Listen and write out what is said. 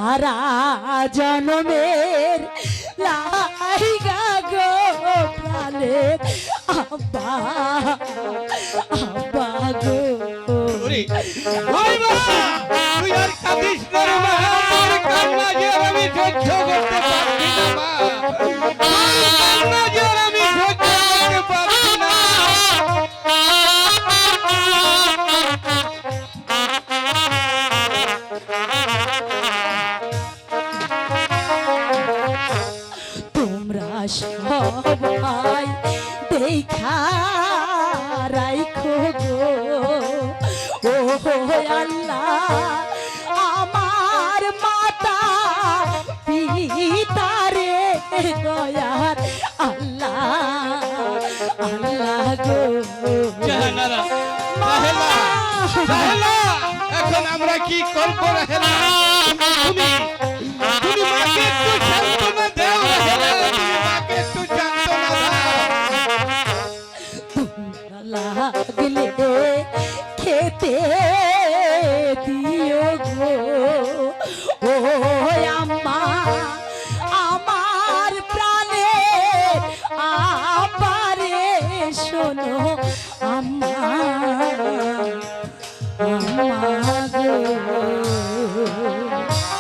সারা জনমের লাইগা গো প্রাণে আব্বা আব্বা গো ওরে ওই মা তুই আর কাঁদিস না রে মা তোর কান্না যে আমি সহ্য করতে পারছি না মা কান্না যে আমি সহ্য করতে পারছি না তোমরা সবাই দেখা রাইখো গো ও আল্লাহ আমার মাতা পিতারে দয়ার আল্লাহ আল্লাহ গো জাহানারা রাহেলা রাহেলা এখন আমরা কি করব রাহেলা তুমি তুমি মাকে একটু সান্ত্বনা দাও রাহেলা তুমি মাকে একটু সান্ত্বনা দাও লাগলে খেতে দিও গো